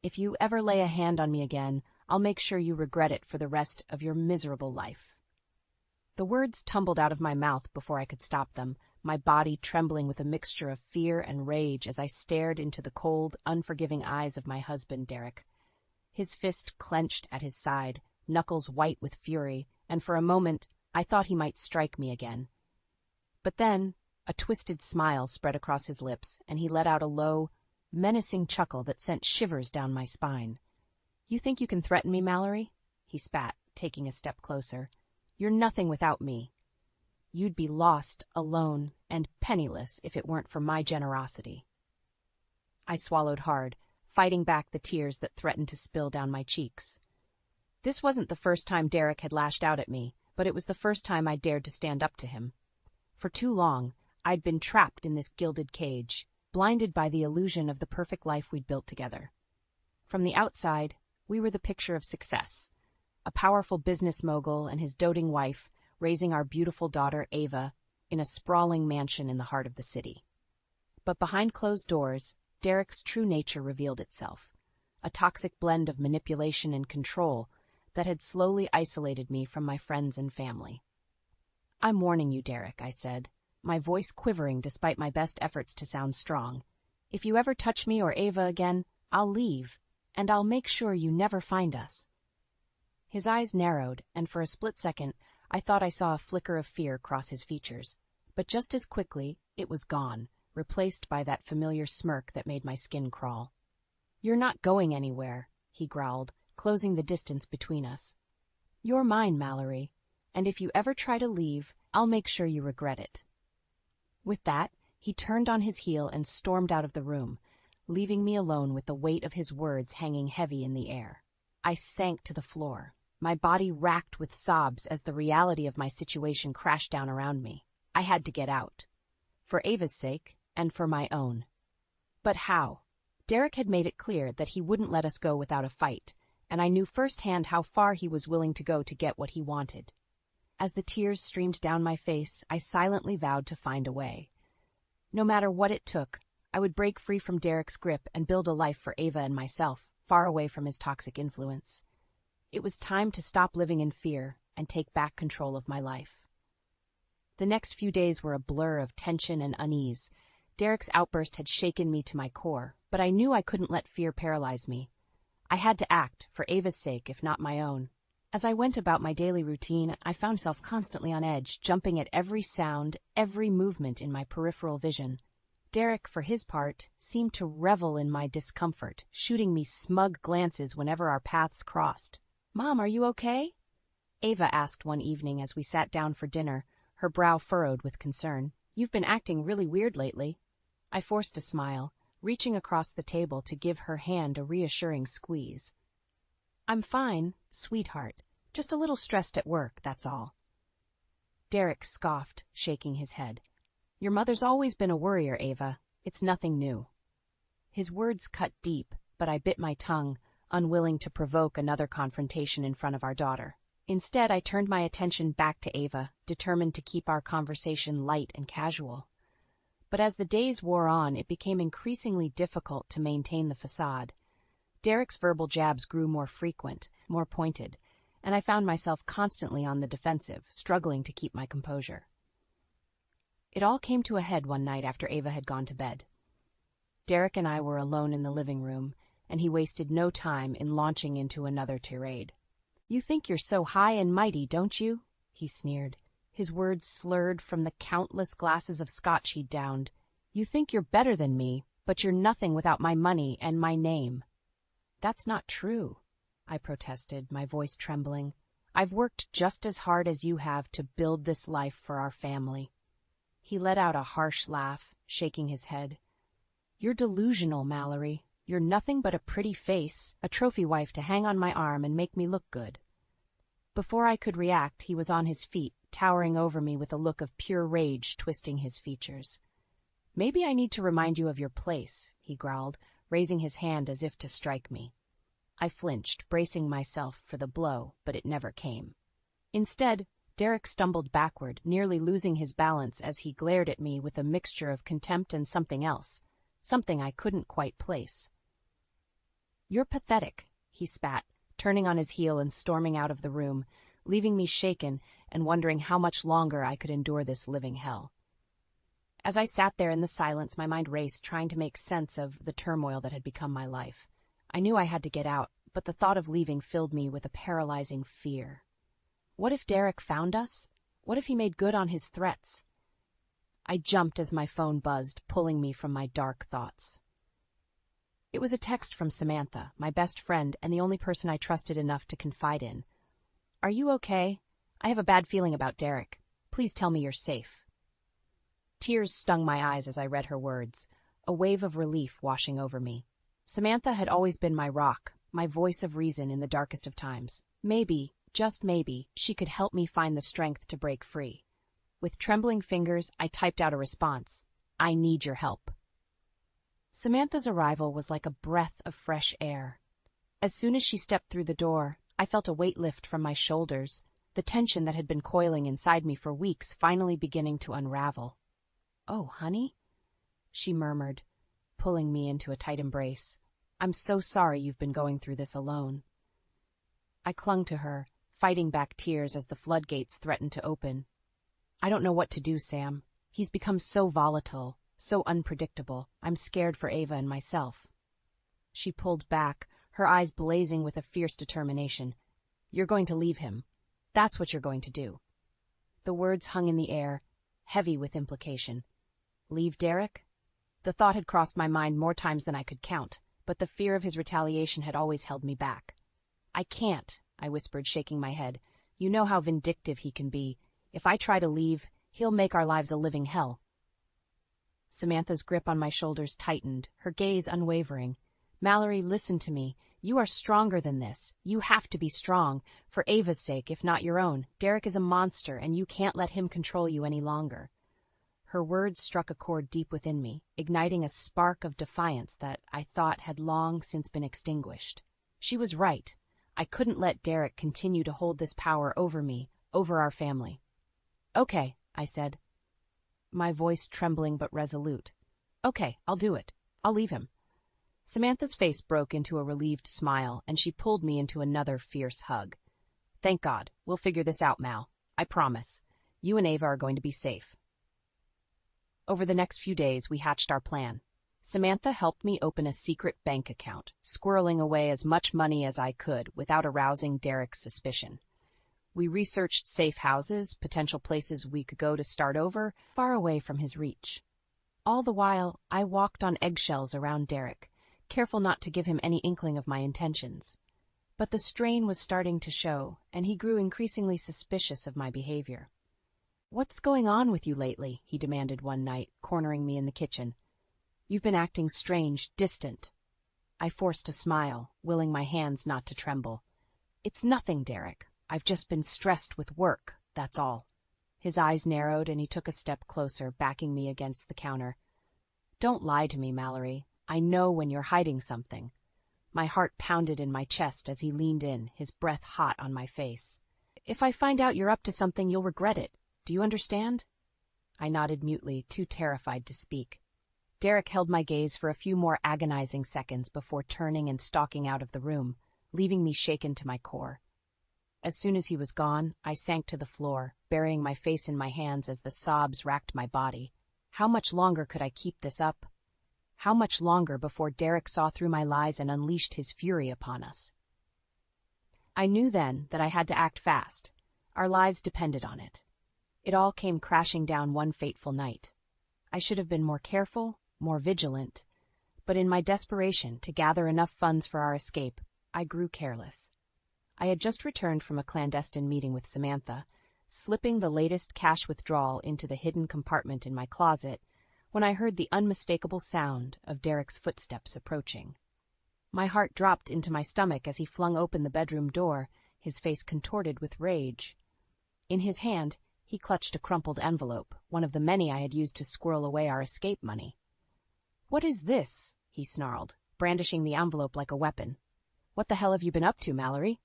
If you ever lay a hand on me again, I'll make sure you regret it for the rest of your miserable life." The words tumbled out of my mouth before I could stop them, my body trembling with a mixture of fear and rage as I stared into the cold, unforgiving eyes of my husband, Derek. His fist clenched at his side, knuckles white with fury, and for a moment I thought he might strike me again. But then a twisted smile spread across his lips, and he let out a low, menacing chuckle that sent shivers down my spine. "You think you can threaten me, Mallory?" he spat, taking a step closer. "You're nothing without me. You'd be lost, alone, and penniless if it weren't for my generosity." I swallowed hard, fighting back the tears that threatened to spill down my cheeks. This wasn't the first time Derek had lashed out at me, but it was the first time I dared to stand up to him. For too long, I'd been trapped in this gilded cage, blinded by the illusion of the perfect life we'd built together. From the outside, we were the picture of success. A powerful business mogul and his doting wife raising our beautiful daughter, Ava, in a sprawling mansion in the heart of the city. But behind closed doors, Derek's true nature revealed itself, a toxic blend of manipulation and control that had slowly isolated me from my friends and family. "I'm warning you, Derek," I said, my voice quivering despite my best efforts to sound strong. "If you ever touch me or Ava again, I'll leave, and I'll make sure you never find us." His eyes narrowed, and for a split second, I thought I saw a flicker of fear cross his features. But just as quickly, it was gone, replaced by that familiar smirk that made my skin crawl. "You're not going anywhere," he growled, closing the distance between us. "You're mine, Mallory, and if you ever try to leave, I'll make sure you regret it." With that, he turned on his heel and stormed out of the room, leaving me alone with the weight of his words hanging heavy in the air. I sank to the floor, my body racked with sobs as the reality of my situation crashed down around me. I had to get out. For Ava's sake, and for my own. But how? Derek had made it clear that he wouldn't let us go without a fight, and I knew firsthand how far he was willing to go to get what he wanted. As the tears streamed down my face, I silently vowed to find a way. No matter what it took, I would break free from Derek's grip and build a life for Ava and myself, far away from his toxic influence. It was time to stop living in fear and take back control of my life. The next few days were a blur of tension and unease. Derek's outburst had shaken me to my core, but I knew I couldn't let fear paralyze me. I had to act, for Ava's sake, if not my own. As I went about my daily routine, I found myself constantly on edge, jumping at every sound, every movement in my peripheral vision. Derek, for his part, seemed to revel in my discomfort, shooting me smug glances whenever our paths crossed. "Mom, are you okay?" Ava asked one evening as we sat down for dinner, her brow furrowed with concern. "You've been acting really weird lately." I forced a smile, reaching across the table to give her hand a reassuring squeeze. "I'm fine, sweetheart. Just a little stressed at work, that's all." Derek scoffed, shaking his head. "Your mother's always been a worrier, Ava. It's nothing new." His words cut deep, but I bit my tongue, unwilling to provoke another confrontation in front of our daughter. Instead, I turned my attention back to Ava, determined to keep our conversation light and casual. But as the days wore on, it became increasingly difficult to maintain the facade. Derek's verbal jabs grew more frequent, more pointed, and I found myself constantly on the defensive, struggling to keep my composure. It all came to a head one night after Ava had gone to bed. Derek and I were alone in the living room, and he wasted no time in launching into another tirade. "You think you're so high and mighty, don't you?" he sneered, his words slurred from the countless glasses of scotch he'd downed. "You think you're better than me, but you're nothing without my money and my name." "That's not true," I protested, my voice trembling. "I've worked just as hard as you have to build this life for our family." He let out a harsh laugh, shaking his head. "You're delusional, Mallory. You're nothing but a pretty face, a trophy wife to hang on my arm and make me look good." Before I could react, he was on his feet, towering over me with a look of pure rage twisting his features. "Maybe I need to remind you of your place," he growled, raising his hand as if to strike me. I flinched, bracing myself for the blow, but it never came. Instead, Derek stumbled backward, nearly losing his balance as he glared at me with a mixture of contempt and something else, something I couldn't quite place. You're pathetic, he spat, turning on his heel and storming out of the room, leaving me shaken and wondering how much longer I could endure this living hell. As I sat there in the silence, my mind raced, trying to make sense of the turmoil that had become my life. I knew I had to get out, but the thought of leaving filled me with a paralyzing fear. What if Derek found us? What if he made good on his threats? I jumped as my phone buzzed, pulling me from my dark thoughts. It was a text from Samantha, my best friend and the only person I trusted enough to confide in. Are you okay? I have a bad feeling about Derek. Please tell me you're safe. Tears stung my eyes as I read her words, a wave of relief washing over me. Samantha had always been my rock, my voice of reason in the darkest of times. Maybe, just maybe, she could help me find the strength to break free. With trembling fingers, I typed out a response. I need your help. Samantha's arrival was like a breath of fresh air. As soon as she stepped through the door, I felt a weight lift from my shoulders, the tension that had been coiling inside me for weeks finally beginning to unravel. Oh, honey? She murmured, pulling me into a tight embrace. I'm so sorry you've been going through this alone. I clung to her, fighting back tears as the floodgates threatened to open. I don't know what to do, Sam. He's become so volatile, so unpredictable. I'm scared for Ava and myself. She pulled back, her eyes blazing with a fierce determination. You're going to leave him. That's what you're going to do. The words hung in the air, heavy with implication. Leave Derek? The thought had crossed my mind more times than I could count, but the fear of his retaliation had always held me back. I can't, I whispered, shaking my head. You know how vindictive he can be. If I try to leave, he'll make our lives a living hell. Samantha's grip on my shoulders tightened, her gaze unwavering. Mallory, listen to me. You are stronger than this. You have to be strong, for Ava's sake, if not your own. Derek is a monster, and you can't let him control you any longer. Her words struck a chord deep within me, igniting a spark of defiance that I thought had long since been extinguished. She was right. I couldn't let Derek continue to hold this power over me, over our family. Okay, I said, my voice trembling but resolute. Okay, I'll do it. I'll leave him. Samantha's face broke into a relieved smile, and she pulled me into another fierce hug. Thank God. We'll figure this out, Mal. I promise. You and Ava are going to be safe. Over the next few days, we hatched our plan. Samantha helped me open a secret bank account, squirreling away as much money as I could without arousing Derek's suspicion. We researched safe houses, potential places we could go to start over, far away from his reach. All the while, I walked on eggshells around Derek, careful not to give him any inkling of my intentions. But the strain was starting to show, and he grew increasingly suspicious of my behavior. What's going on with you lately? He demanded one night, cornering me in the kitchen. You've been acting strange, distant. I forced a smile, willing my hands not to tremble. It's nothing, Derek. I've just been stressed with work, that's all. His eyes narrowed and he took a step closer, backing me against the counter. Don't lie to me, Mallory. I know when you're hiding something. My heart pounded in my chest as he leaned in, his breath hot on my face. If I find out you're up to something, you'll regret it. Do you understand? I nodded mutely, too terrified to speak. Derek held my gaze for a few more agonizing seconds before turning and stalking out of the room, leaving me shaken to my core. As soon as he was gone, I sank to the floor, burying my face in my hands as the sobs racked my body. How much longer could I keep this up? How much longer before Derek saw through my lies and unleashed his fury upon us? I knew then that I had to act fast. Our lives depended on it. It all came crashing down one fateful night. I should have been more careful, more vigilant, but in my desperation to gather enough funds for our escape, I grew careless. I had just returned from a clandestine meeting with Samantha, slipping the latest cash withdrawal into the hidden compartment in my closet, when I heard the unmistakable sound of Derek's footsteps approaching. My heart dropped into my stomach as he flung open the bedroom door, his face contorted with rage. In his hand, he clutched a crumpled envelope, one of the many I had used to squirrel away our escape money. "What is this?" he snarled, brandishing the envelope like a weapon. "What the hell have you been up to, Mallory?"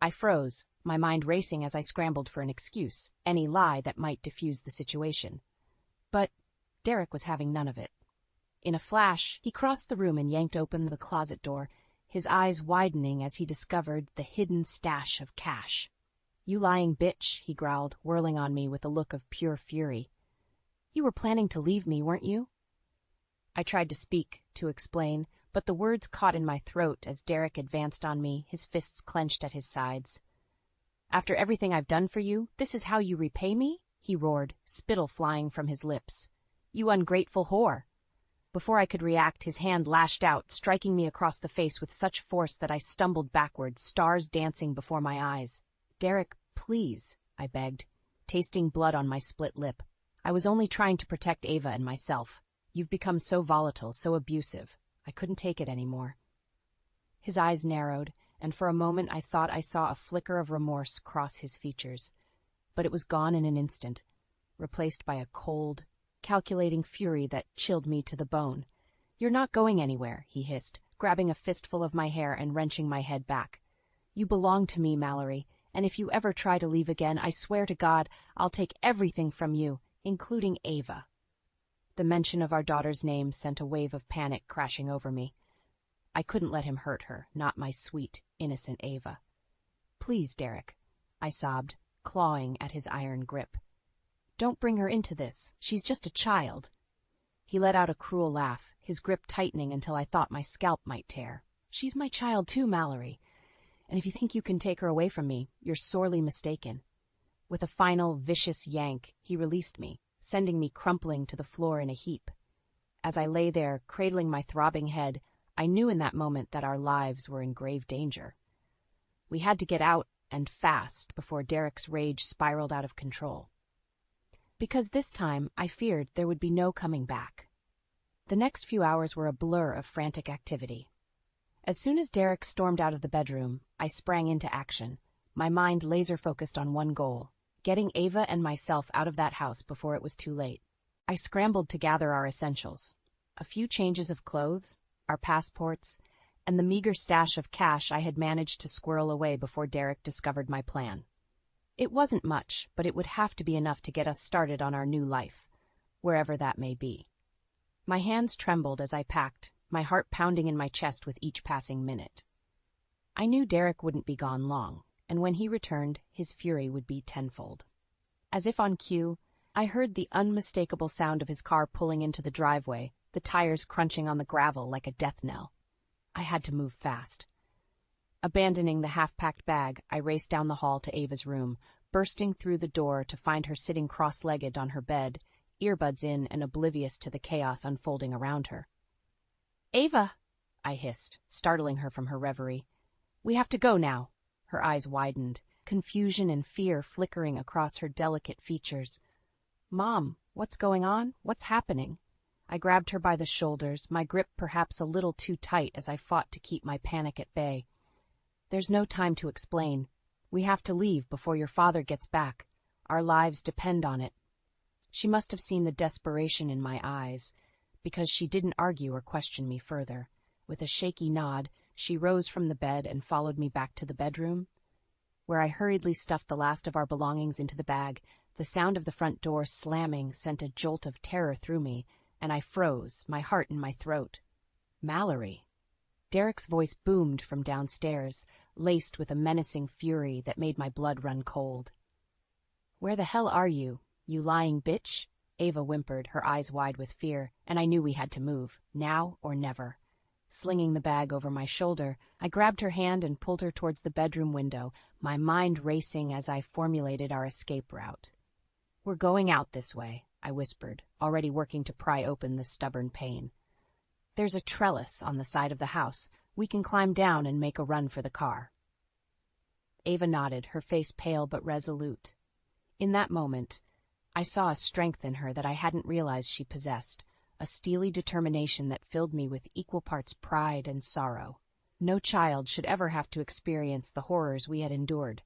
I froze, my mind racing as I scrambled for an excuse, any lie that might defuse the situation. But Derek was having none of it. In a flash, he crossed the room and yanked open the closet door, his eyes widening as he discovered the hidden stash of cash. "You lying bitch," he growled, whirling on me with a look of pure fury. "You were planning to leave me, weren't you?" I tried to speak, to explain, but the words caught in my throat as Derek advanced on me, his fists clenched at his sides. "After everything I've done for you, this is how you repay me?" he roared, spittle flying from his lips. "You ungrateful whore!" Before I could react, his hand lashed out, striking me across the face with such force that I stumbled backwards, stars dancing before my eyes. "Derek, please," I begged, tasting blood on my split lip. "I was only trying to protect Ava and myself. You've become so volatile, so abusive. I couldn't take it anymore." His eyes narrowed, and for a moment I thought I saw a flicker of remorse cross his features. But it was gone in an instant, replaced by a cold, calculating fury that chilled me to the bone. "You're not going anywhere," he hissed, grabbing a fistful of my hair and wrenching my head back. "You belong to me, Mallory, and if you ever try to leave again, I swear to God, I'll take everything from you, including Ava." The mention of our daughter's name sent a wave of panic crashing over me. I couldn't let him hurt her, not my sweet, innocent Ava. "Please, Derek," I sobbed, clawing at his iron grip. "Don't bring her into this. She's just a child." He let out a cruel laugh, his grip tightening until I thought my scalp might tear. "She's my child too, Mallory. And if you think you can take her away from me, you're sorely mistaken." With a final, vicious yank, he released me, sending me crumpling to the floor in a heap. As I lay there, cradling my throbbing head, I knew in that moment that our lives were in grave danger. We had to get out, and fast, before Derek's rage spiraled out of control. Because this time, I feared there would be no coming back. The next few hours were a blur of frantic activity. As soon as Derek stormed out of the bedroom, I sprang into action, my mind laser-focused on one goal: getting Ava and myself out of that house before it was too late. I scrambled to gather our essentials: a few changes of clothes, our passports, and the meager stash of cash I had managed to squirrel away before Derek discovered my plan. It wasn't much, but it would have to be enough to get us started on our new life, wherever that may be. My hands trembled as I packed, my heart pounding in my chest with each passing minute. I knew Derek wouldn't be gone long, and when he returned, his fury would be tenfold. As if on cue, I heard the unmistakable sound of his car pulling into the driveway, the tires crunching on the gravel like a death knell. I had to move fast. Abandoning the half-packed bag, I raced down the hall to Ava's room, bursting through the door to find her sitting cross-legged on her bed, earbuds in and oblivious to the chaos unfolding around her. "Ava!" I hissed, startling her from her reverie. "We have to go now." Her eyes widened, confusion and fear flickering across her delicate features. "Mom, what's going on? What's happening?" I grabbed her by the shoulders, my grip perhaps a little too tight as I fought to keep my panic at bay. "There's no time to explain. We have to leave before your father gets back. Our lives depend on it." She must have seen the desperation in my eyes, because she didn't argue or question me further. With a shaky nod, she rose from the bed and followed me back to the bedroom, where I hurriedly stuffed the last of our belongings into the bag. The sound of the front door slamming sent a jolt of terror through me, and I froze, my heart in my throat. "Mallory!" Derek's voice boomed from downstairs, laced with a menacing fury that made my blood run cold. "Where the hell are you, you lying bitch?" Ava whimpered, her eyes wide with fear, and I knew we had to move, now or never. Slinging the bag over my shoulder, I grabbed her hand and pulled her towards the bedroom window, my mind racing as I formulated our escape route. "We're going out this way," I whispered, already working to pry open the stubborn pain. "There's a trellis on the side of the house. We can climb down and make a run for the car." Ava nodded, her face pale but resolute. In that moment, I saw a strength in her that I hadn't realized she possessed, a steely determination that filled me with equal parts pride and sorrow. No child should ever have to experience the horrors we had endured.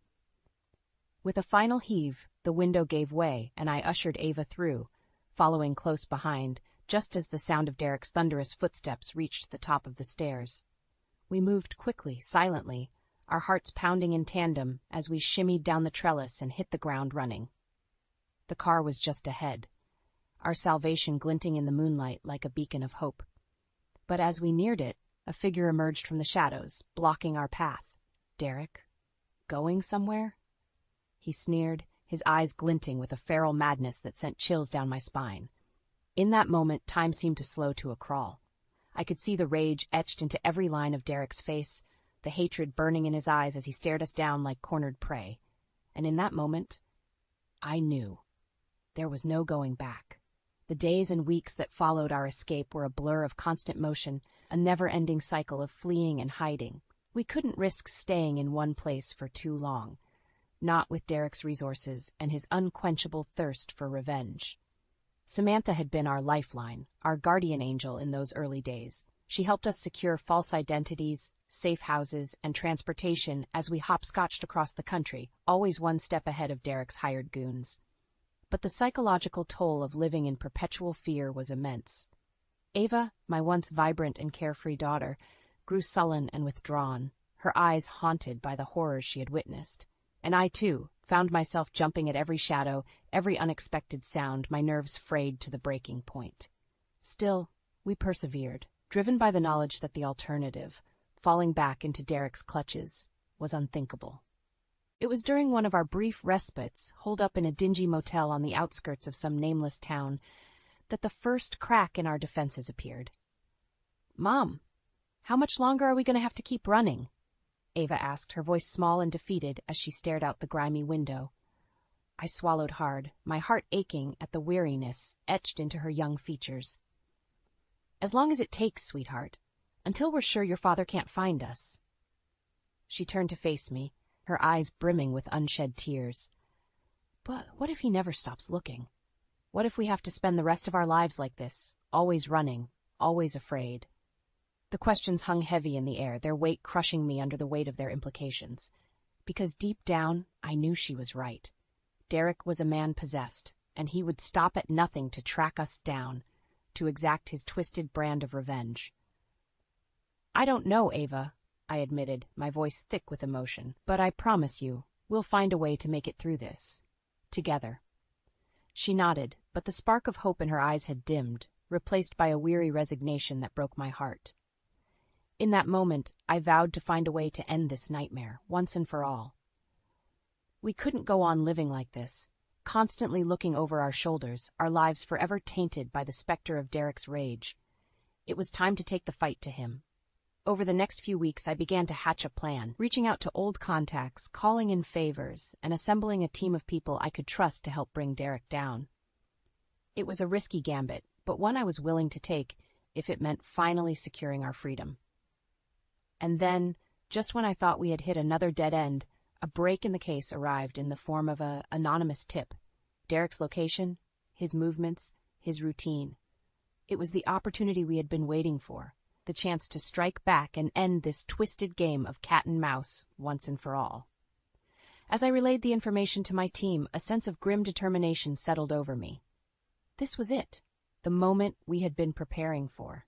With a final heave, the window gave way, and I ushered Ava through, following close behind, just as the sound of Derek's thunderous footsteps reached the top of the stairs. We moved quickly, silently, our hearts pounding in tandem as we shimmied down the trellis and hit the ground running. The car was just ahead, our salvation glinting in the moonlight like a beacon of hope. But as we neared it, A figure emerged from the shadows, blocking our path. Derek? Going somewhere? He sneered, his eyes glinting with a feral madness that sent chills down my spine. In that moment, time seemed to slow to a crawl. I could see the rage etched into every line of Derek's face, the hatred burning in his eyes as he stared us down like cornered prey. And in that moment, I knew. There was no going back. The days and weeks that followed our escape were a blur of constant motion, a never-ending cycle of fleeing and hiding. We couldn't risk staying in one place for too long, not with Derek's resources and his unquenchable thirst for revenge. Samantha had been our lifeline, our guardian angel in those early days. She helped us secure false identities, safe houses, and transportation as we hopscotched across the country, always one step ahead of Derek's hired goons. But the psychological toll of living in perpetual fear was immense. Ava, my once vibrant and carefree daughter, grew sullen and withdrawn, her eyes haunted by the horrors she had witnessed. And I, too, found myself jumping at every shadow, every unexpected sound, my nerves frayed to the breaking point. Still, we persevered, driven by the knowledge that the alternative, falling back into Derek's clutches, was unthinkable. It was during one of our brief respites, holed up in a dingy motel on the outskirts of some nameless town, that the first crack in our defenses appeared. "Mom, how much longer are we going to have to keep running?" Ava asked, her voice small and defeated as she stared out the grimy window. I swallowed hard, my heart aching at the weariness etched into her young features. "As long as it takes, sweetheart, until we're sure your father can't find us." She turned to face me, her eyes brimming with unshed tears. "But what if he never stops looking? What if we have to spend the rest of our lives like this, always running, always afraid?" The questions hung heavy in the air, their weight crushing me under the weight of their implications. Because deep down, I knew she was right. Derek was a man possessed, and he would stop at nothing to track us down, to exact his twisted brand of revenge. "I don't know, Ava," I admitted, my voice thick with emotion, "but I promise you, we'll find a way to make it through this. Together." She nodded, but the spark of hope in her eyes had dimmed, replaced by a weary resignation that broke my heart. In that moment, I vowed to find a way to end this nightmare, once and for all. We couldn't go on living like this, constantly looking over our shoulders, our lives forever tainted by the specter of Derek's rage. It was time to take the fight to him. Over the next few weeks, I began to hatch a plan, reaching out to old contacts, calling in favors, and assembling a team of people I could trust to help bring Derek down. It was a risky gambit, but one I was willing to take if it meant finally securing our freedom. And then, just when I thought we had hit another dead end, a break in the case arrived in the form of an anonymous tip. Derek's location, his movements, his routine. It was the opportunity we had been waiting for, the chance to strike back and end this twisted game of cat and mouse once and for all. As I relayed the information to my team, a sense of grim determination settled over me. This was it, the moment we had been preparing for.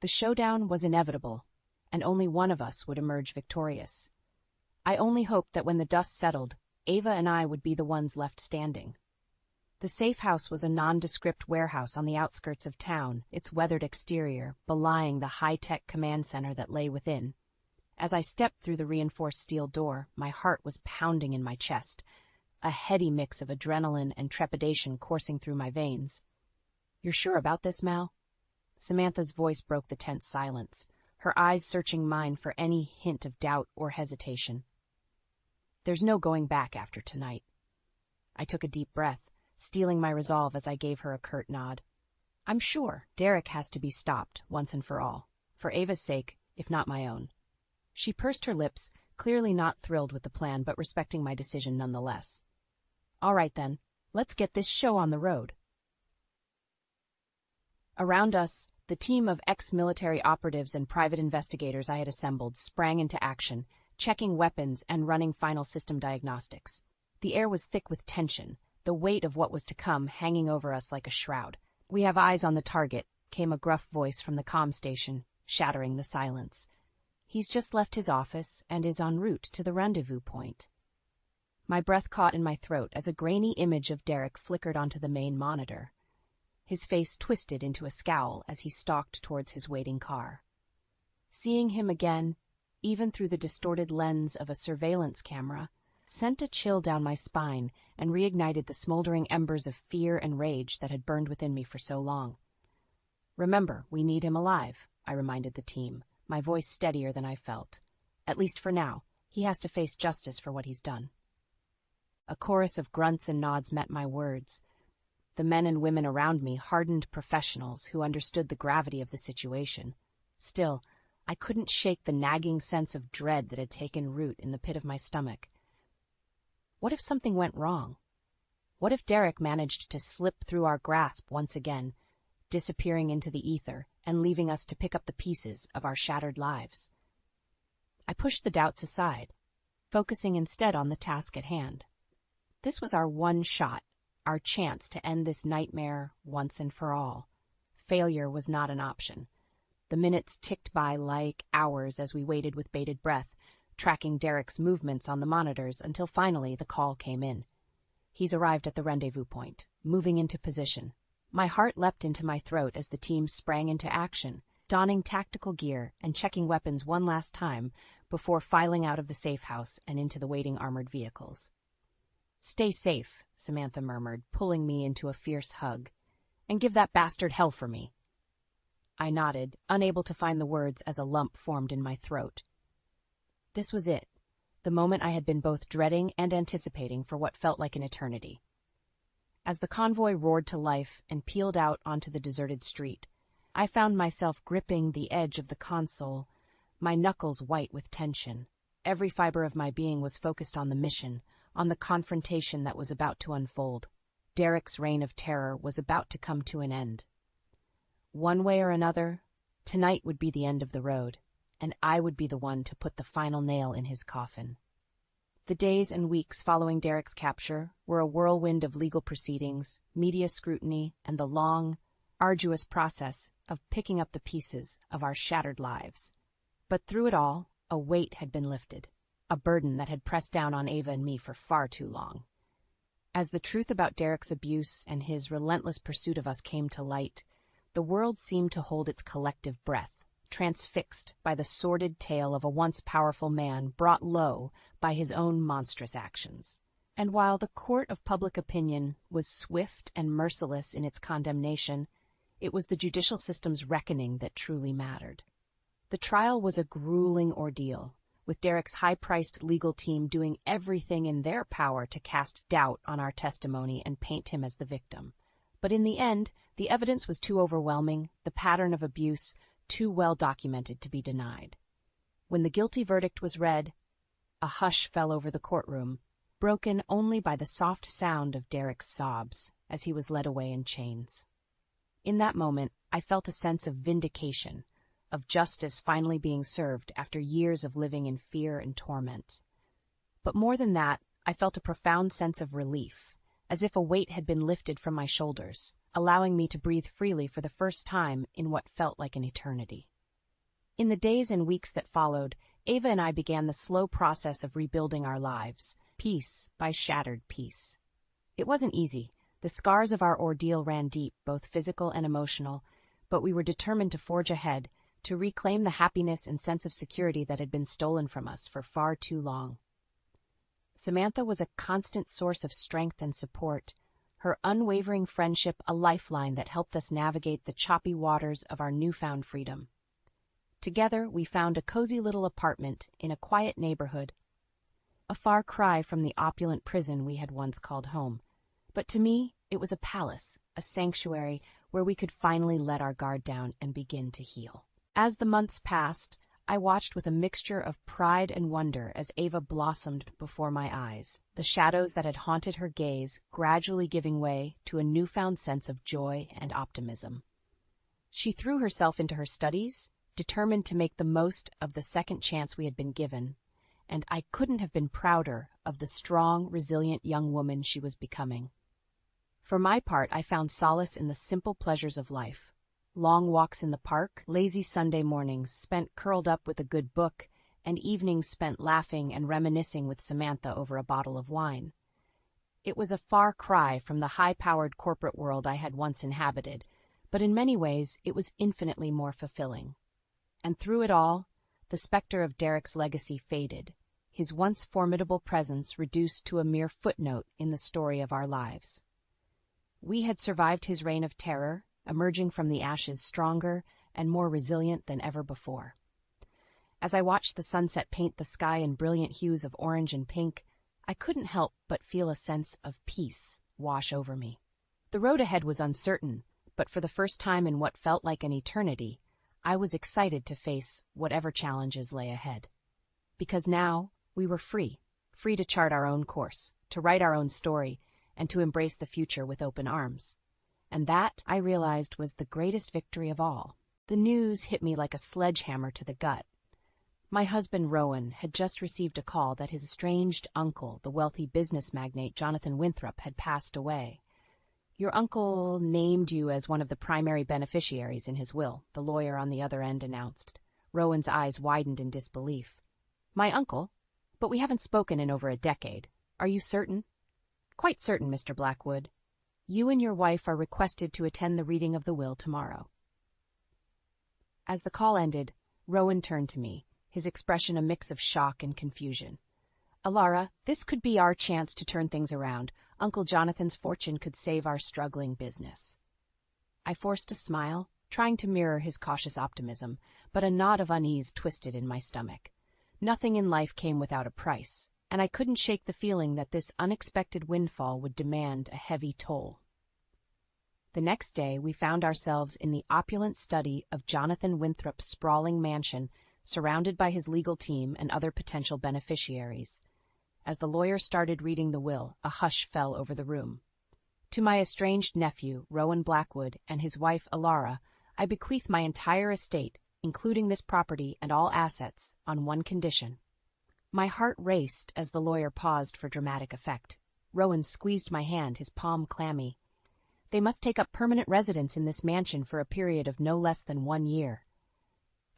The showdown was inevitable, and only one of us would emerge victorious. I only hoped that when the dust settled, Ava and I would be the ones left standing. The safe house was a nondescript warehouse on the outskirts of town, its weathered exterior belying the high-tech command center that lay within. As I stepped through the reinforced steel door, my heart was pounding in my chest, a heady mix of adrenaline and trepidation coursing through my veins. "You're sure about this, Mal?" Samantha's voice broke the tense silence, her eyes searching mine for any hint of doubt or hesitation. "There's no going back after tonight." I took a deep breath, steeling my resolve as I gave her a curt nod. "I'm sure Derek has to be stopped once and for all, for Ava's sake, if not my own." She pursed her lips, clearly not thrilled with the plan, but respecting my decision nonetheless. "All right then, let's get this show on the road." Around us, the team of ex-military operatives and private investigators I had assembled sprang into action, checking weapons and running final system diagnostics. The air was thick with tension, the weight of what was to come hanging over us like a shroud. "We have eyes on the target," came a gruff voice from the comm station, shattering the silence. "He's just left his office and is en route to the rendezvous point." My breath caught in my throat as a grainy image of Derek flickered onto the main monitor. His face twisted into a scowl as he stalked towards his waiting car. Seeing him again, even through the distorted lens of a surveillance camera, sent a chill down my spine and reignited the smoldering embers of fear and rage that had burned within me for so long. "Remember, we need him alive," I reminded the team, my voice steadier than I felt. "At least for now, he has to face justice for what he's done." A chorus of grunts and nods met my words. The men and women around me hardened professionals who understood the gravity of the situation. Still, I couldn't shake the nagging sense of dread that had taken root in the pit of my stomach. What if something went wrong? What if Derek managed to slip through our grasp once again, disappearing into the ether and leaving us to pick up the pieces of our shattered lives? I pushed the doubts aside, focusing instead on the task at hand. This was our one shot, our chance to end this nightmare once and for all. Failure was not an option. The minutes ticked by like hours as we waited with bated breath, tracking Derek's movements on the monitors until finally the call came in. He's arrived at the rendezvous point, moving into position. My heart leapt into my throat as the team sprang into action, donning tactical gear and checking weapons one last time before filing out of the safe house and into the waiting armored vehicles. "Stay safe," Samantha murmured, pulling me into a fierce hug. "And give that bastard hell for me." I nodded, unable to find the words as a lump formed in my throat. This was it, the moment I had been both dreading and anticipating for what felt like an eternity. As the convoy roared to life and peeled out onto the deserted street, I found myself gripping the edge of the console, my knuckles white with tension. Every fiber of my being was focused on the mission, on the confrontation that was about to unfold. Derek's reign of terror was about to come to an end. One way or another, tonight would be the end of the road, and I would be the one to put the final nail in his coffin. The days and weeks following Derek's capture were a whirlwind of legal proceedings, media scrutiny, and the long, arduous process of picking up the pieces of our shattered lives. But through it all, a weight had been lifted, a burden that had pressed down on Ava and me for far too long. As the truth about Derek's abuse and his relentless pursuit of us came to light, the world seemed to hold its collective breath, transfixed by the sordid tale of a once powerful man brought low by his own monstrous actions. And while the court of public opinion was swift and merciless in its condemnation, it was the judicial system's reckoning that truly mattered. The trial was a grueling ordeal, with Derek's high-priced legal team doing everything in their power to cast doubt on our testimony and paint him as the victim. But in the end, the evidence was too overwhelming, the pattern of abuse too well documented to be denied. When the guilty verdict was read, a hush fell over the courtroom, broken only by the soft sound of Derek's sobs as he was led away in chains. In that moment, I felt a sense of vindication, of justice finally being served after years of living in fear and torment. But more than that, I felt a profound sense of relief, as if a weight had been lifted from my shoulders, allowing me to breathe freely for the first time in what felt like an eternity. In the days and weeks that followed, Ava and I began the slow process of rebuilding our lives, piece by shattered piece. It wasn't easy. The scars of our ordeal ran deep, both physical and emotional, but we were determined to forge ahead, to reclaim the happiness and sense of security that had been stolen from us for far too long. Samantha was a constant source of strength and support, her unwavering friendship a lifeline that helped us navigate the choppy waters of our newfound freedom. Together, we found a cozy little apartment in a quiet neighborhood, a far cry from the opulent prison we had once called home. But to me, it was a palace, a sanctuary where we could finally let our guard down and begin to heal. As the months passed, I watched with a mixture of pride and wonder as Ava blossomed before my eyes, the shadows that had haunted her gaze gradually giving way to a newfound sense of joy and optimism. She threw herself into her studies, determined to make the most of the second chance we had been given, and I couldn't have been prouder of the strong, resilient young woman she was becoming. For my part, I found solace in the simple pleasures of life. Long walks in the park, lazy Sunday mornings spent curled up with a good book, and evenings spent laughing and reminiscing with Samantha over a bottle of wine. It was a far cry from the high-powered corporate world I had once inhabited, but in many ways it was infinitely more fulfilling. And through it all, the specter of Derek's legacy faded, his once formidable presence reduced to a mere footnote in the story of our lives. We had survived his reign of terror, emerging from the ashes stronger and more resilient than ever before. As I watched the sunset paint the sky in brilliant hues of orange and pink, I couldn't help but feel a sense of peace wash over me. The road ahead was uncertain, but for the first time in what felt like an eternity, I was excited to face whatever challenges lay ahead. Because now, we were free to chart our own course, to write our own story, and to embrace the future with open arms. And that, I realized, was the greatest victory of all. The news hit me like a sledgehammer to the gut. My husband, Rowan, had just received a call that his estranged uncle, the wealthy business magnate Jonathan Winthrop, had passed away. Your uncle named you as one of the primary beneficiaries in his will, the lawyer on the other end announced. Rowan's eyes widened in disbelief. My uncle? But we haven't spoken in over a decade. Are you certain? Quite certain, Mr. Blackwood. You and your wife are requested to attend the reading of the will tomorrow. As the call ended, Rowan turned to me, his expression a mix of shock and confusion. Alara, this could be our chance to turn things around. Uncle Jonathan's fortune could save our struggling business. I forced a smile, trying to mirror his cautious optimism, but a knot of unease twisted in my stomach. Nothing in life came without a price, and I couldn't shake the feeling that this unexpected windfall would demand a heavy toll. The next day, we found ourselves in the opulent study of Jonathan Winthrop's sprawling mansion, surrounded by his legal team and other potential beneficiaries. As the lawyer started reading the will, a hush fell over the room. To my estranged nephew, Rowan Blackwood, and his wife, Alara, I bequeath my entire estate, including this property and all assets, on one condition. My heart raced as the lawyer paused for dramatic effect. Rowan squeezed my hand, his palm clammy. They must take up permanent residence in this mansion for a period of no less than 1 year.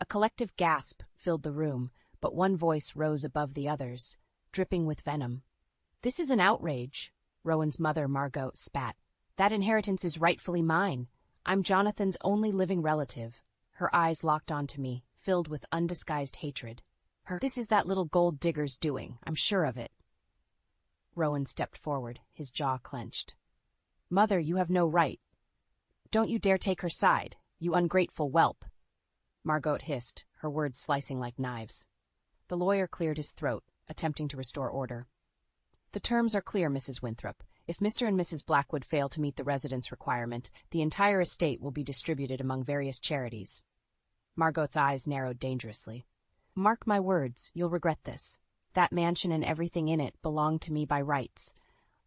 A collective gasp filled the room, but one voice rose above the others, dripping with venom. This is an outrage, Rowan's mother, Margot, spat. That inheritance is rightfully mine. I'm Jonathan's only living relative. Her eyes locked onto me, filled with undisguised hatred. This is that little gold digger's doing, I'm sure of it. Rowan stepped forward, his jaw clenched. Mother, you have no right. Don't you dare take her side, you ungrateful whelp. Margot hissed, her words slicing like knives. The lawyer cleared his throat, attempting to restore order. The terms are clear, Mrs. Winthrop. If Mr. and Mrs. Blackwood fail to meet the residence requirement, the entire estate will be distributed among various charities. Margot's eyes narrowed dangerously. Mark my words, you'll regret this. That mansion and everything in it belong to me by rights.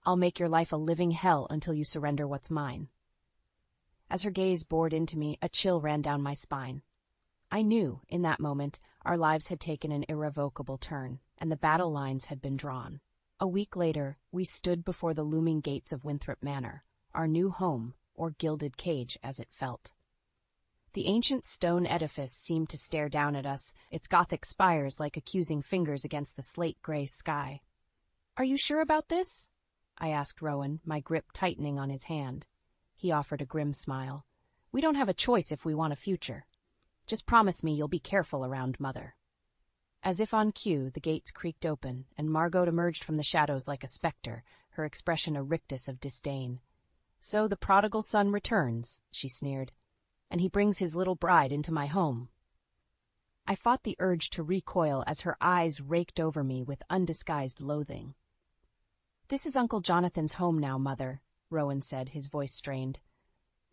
I'll make your life a living hell until you surrender what's mine. As her gaze bored into me, a chill ran down my spine. I knew, in that moment, our lives had taken an irrevocable turn, and the battle lines had been drawn. A week later, we stood before the looming gates of Winthrop Manor, our new home, or gilded cage as it felt. The ancient stone edifice seemed to stare down at us, its Gothic spires like accusing fingers against the slate-gray sky. Are you sure about this? I asked Rowan, my grip tightening on his hand. He offered a grim smile. We don't have a choice if we want a future. Just promise me you'll be careful around Mother. As if on cue, the gates creaked open, and Margot emerged from the shadows like a specter, her expression a rictus of disdain. So the prodigal son returns, she sneered, and he brings his little bride into my home. I fought the urge to recoil as her eyes raked over me with undisguised loathing. This is Uncle Jonathan's home now, Mother, Rowan said, his voice strained.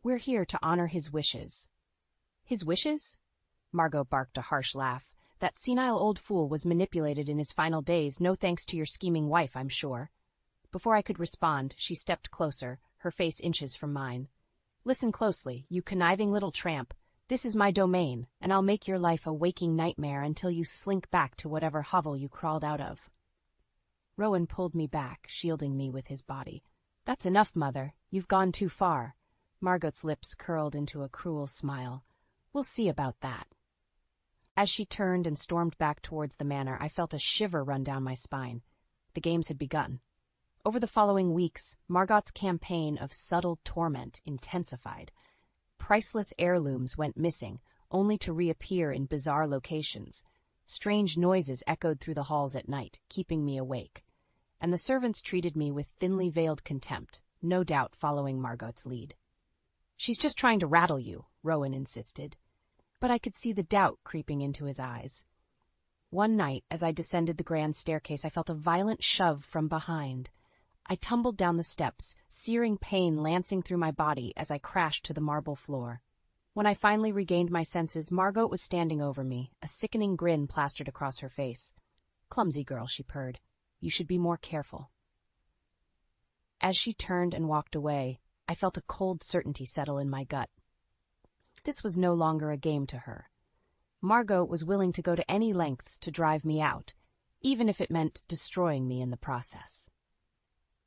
We're here to honor his wishes. His wishes? Margot barked a harsh laugh. That senile old fool was manipulated in his final days, no thanks to your scheming wife, I'm sure. Before I could respond, she stepped closer, her face inches from mine. Listen closely, you conniving little tramp. This is my domain, and I'll make your life a waking nightmare until you slink back to whatever hovel you crawled out of. Rowan pulled me back, shielding me with his body. That's enough, Mother. You've gone too far. Margot's lips curled into a cruel smile. We'll see about that. As she turned and stormed back towards the manor, I felt a shiver run down my spine. The games had begun. Over the following weeks, Margot's campaign of subtle torment intensified. Priceless heirlooms went missing, only to reappear in bizarre locations. Strange noises echoed through the halls at night, keeping me awake, and the servants treated me with thinly veiled contempt, no doubt following Margot's lead. "She's just trying to rattle you," Rowan insisted, but I could see the doubt creeping into his eyes. One night, as I descended the grand staircase, I felt a violent shove from behind. I tumbled down the steps, searing pain lancing through my body as I crashed to the marble floor. When I finally regained my senses, Margot was standing over me, a sickening grin plastered across her face. "Clumsy girl," she purred. "You should be more careful." As she turned and walked away, I felt a cold certainty settle in my gut. This was no longer a game to her. Margot was willing to go to any lengths to drive me out, even if it meant destroying me in the process.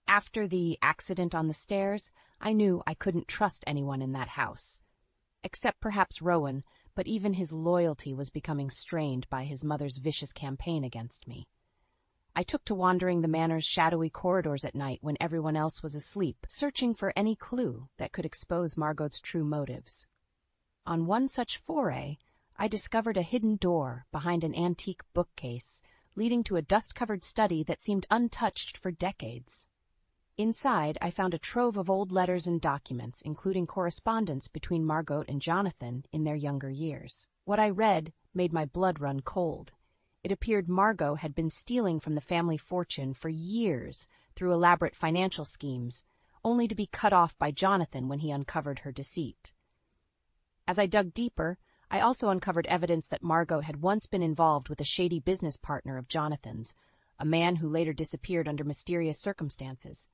After the accident on the stairs, I knew I couldn't trust anyone in that house. Except perhaps Rowan, but even his loyalty was becoming strained by his mother's vicious campaign against me. I took to wandering the manor's shadowy corridors at night when everyone else was asleep, searching for any clue that could expose Margot's true motives. On one such foray, I discovered a hidden door behind an antique bookcase, leading to a dust-covered study that seemed untouched for decades. Inside, I found a trove of old letters and documents, including correspondence between Margot and Jonathan in their younger years. What I read made my blood run cold. It appeared Margot had been stealing from the family fortune for years through elaborate financial schemes, only to be cut off by Jonathan when he uncovered her deceit. As I dug deeper, I also uncovered evidence that Margot had once been involved with a shady business partner of Jonathan's, a man who later disappeared under mysterious circumstances.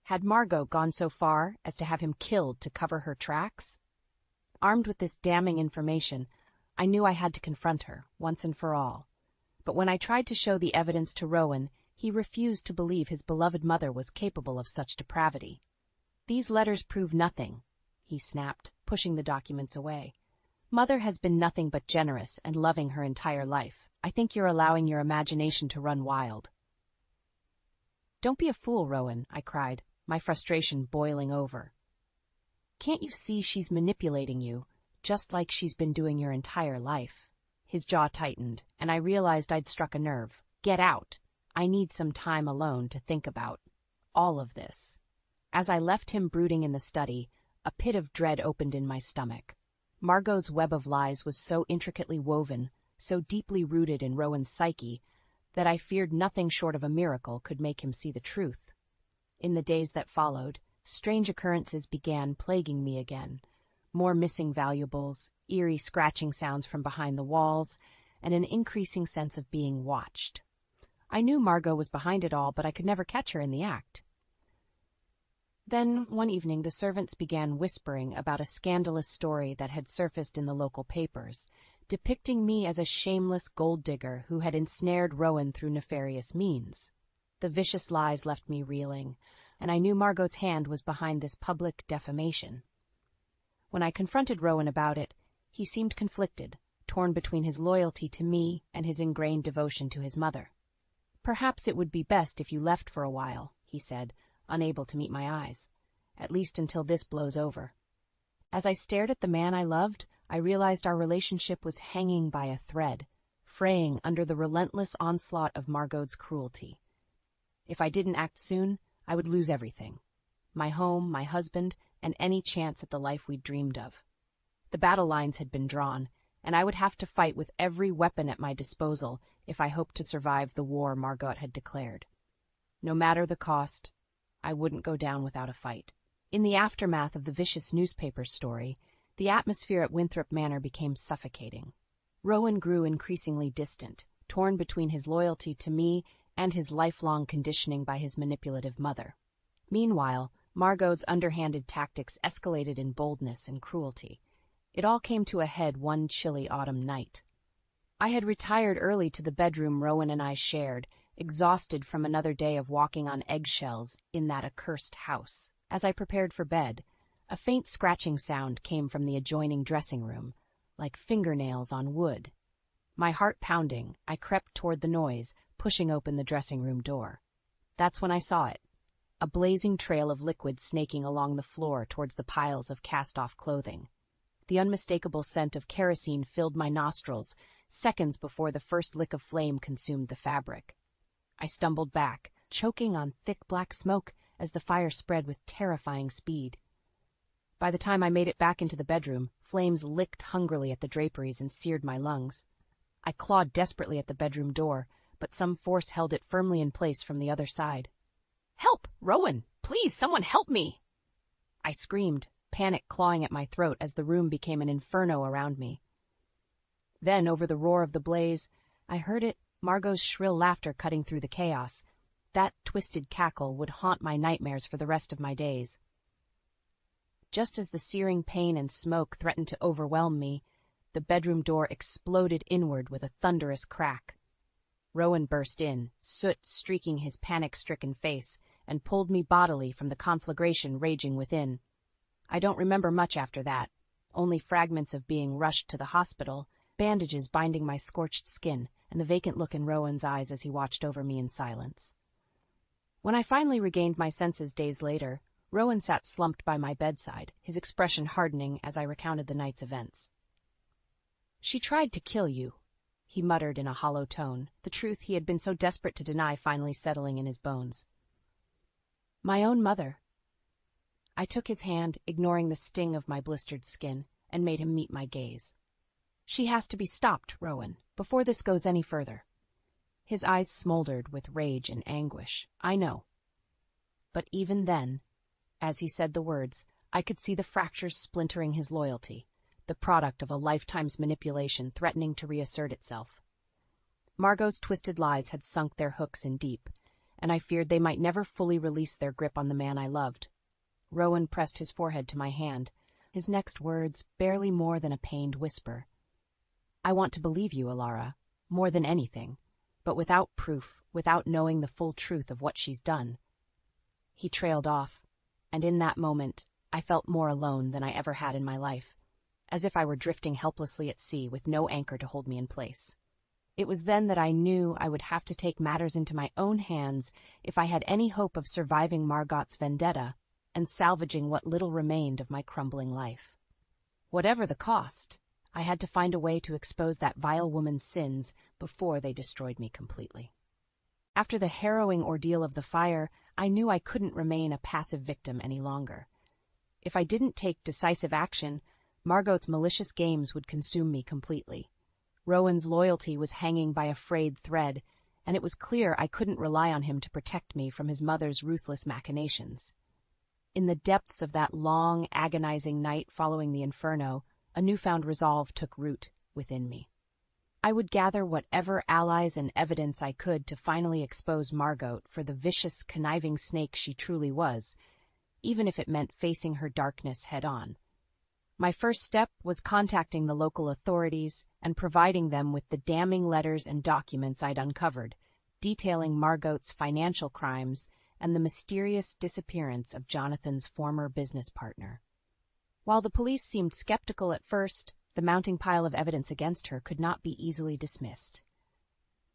Had Margot gone so far as to have him killed to cover her tracks? Armed with this damning information, I knew I had to confront her, once and for all. But when I tried to show the evidence to Rowan, he refused to believe his beloved mother was capable of such depravity. "These letters prove nothing," he snapped, pushing the documents away. "Mother has been nothing but generous and loving her entire life. I think you're allowing your imagination to run wild." "Don't be a fool, Rowan," I cried, my frustration boiling over. "Can't you see she's manipulating you, just like she's been doing your entire life?" His jaw tightened, and I realized I'd struck a nerve. "Get out. I need some time alone to think about all of this." As I left him brooding in the study, a pit of dread opened in my stomach. Margot's web of lies was so intricately woven, so deeply rooted in Rowan's psyche, that I feared nothing short of a miracle could make him see the truth. In the days that followed, strange occurrences began plaguing me again. More missing valuables, eerie scratching sounds from behind the walls, and an increasing sense of being watched. I knew Margot was behind it all, but I could never catch her in the act. Then, one evening, the servants began whispering about a scandalous story that had surfaced in the local papers, depicting me as a shameless gold digger who had ensnared Rowan through nefarious means. The vicious lies left me reeling, and I knew Margot's hand was behind this public defamation. When I confronted Rowan about it, he seemed conflicted, torn between his loyalty to me and his ingrained devotion to his mother. "Perhaps it would be best if you left for a while," he said, unable to meet my eyes, "at least until this blows over." As I stared at the man I loved, I realized our relationship was hanging by a thread, fraying under the relentless onslaught of Margot's cruelty. If I didn't act soon, I would lose everything: my home, my husband, and any chance at the life we'd dreamed of. The battle lines had been drawn, and I would have to fight with every weapon at my disposal if I hoped to survive the war Margot had declared. No matter the cost, I wouldn't go down without a fight. In the aftermath of the vicious newspaper story, the atmosphere at Winthrop Manor became suffocating. Rowan grew increasingly distant, torn between his loyalty to me and his lifelong conditioning by his manipulative mother. Meanwhile, Margot's underhanded tactics escalated in boldness and cruelty. It all came to a head one chilly autumn night. I had retired early to the bedroom Rowan and I shared, exhausted from another day of walking on eggshells in that accursed house. As I prepared for bed, a faint scratching sound came from the adjoining dressing room, like fingernails on wood. My heart pounding, I crept toward the noise, pushing open the dressing room door. That's when I saw it: a blazing trail of liquid snaking along the floor towards the piles of cast-off clothing. The unmistakable scent of kerosene filled my nostrils, seconds before the first lick of flame consumed the fabric. I stumbled back, choking on thick black smoke as the fire spread with terrifying speed. By the time I made it back into the bedroom, flames licked hungrily at the draperies and seared my lungs. I clawed desperately at the bedroom door, but some force held it firmly in place from the other side. "Help! Rowan! Please, someone help me!" I screamed, panic clawing at my throat as the room became an inferno around me. Then, over the roar of the blaze, I heard it, Margot's shrill laughter cutting through the chaos. That twisted cackle would haunt my nightmares for the rest of my days. Just as the searing pain and smoke threatened to overwhelm me, the bedroom door exploded inward with a thunderous crack. Rowan burst in, soot streaking his panic-stricken face, and pulled me bodily from the conflagration raging within. I don't remember much after that, only fragments of being rushed to the hospital, bandages binding my scorched skin, and the vacant look in Rowan's eyes as he watched over me in silence. When I finally regained my senses days later, Rowan sat slumped by my bedside, his expression hardening as I recounted the night's events. "She tried to kill you," he muttered in a hollow tone, the truth he had been so desperate to deny finally settling in his bones. "My own mother." I took his hand, ignoring the sting of my blistered skin, and made him meet my gaze. "She has to be stopped, Rowan, before this goes any further." His eyes smoldered with rage and anguish, I know. But even then, as he said the words, I could see the fractures splintering his loyalty, the product of a lifetime's manipulation threatening to reassert itself. Margot's twisted lies had sunk their hooks in deep, and I feared they might never fully release their grip on the man I loved. Rowan pressed his forehead to my hand, his next words barely more than a pained whisper. "I want to believe you, Alara, more than anything, but without proof, without knowing the full truth of what she's done." He trailed off, and in that moment, I felt more alone than I ever had in my life, as if I were drifting helplessly at sea with no anchor to hold me in place. It was then that I knew I would have to take matters into my own hands if I had any hope of surviving Margot's vendetta and salvaging what little remained of my crumbling life. Whatever the cost, I had to find a way to expose that vile woman's sins before they destroyed me completely. After the harrowing ordeal of the fire, I knew I couldn't remain a passive victim any longer. If I didn't take decisive action, Margot's malicious games would consume me completely. Rowan's loyalty was hanging by a frayed thread, and it was clear I couldn't rely on him to protect me from his mother's ruthless machinations. In the depths of that long, agonizing night following the inferno, a newfound resolve took root within me. I would gather whatever allies and evidence I could to finally expose Margot for the vicious, conniving snake she truly was, even if it meant facing her darkness head-on. My first step was contacting the local authorities and providing them with the damning letters and documents I'd uncovered, detailing Margot's financial crimes and the mysterious disappearance of Jonathan's former business partner. While the police seemed skeptical at first, the mounting pile of evidence against her could not be easily dismissed.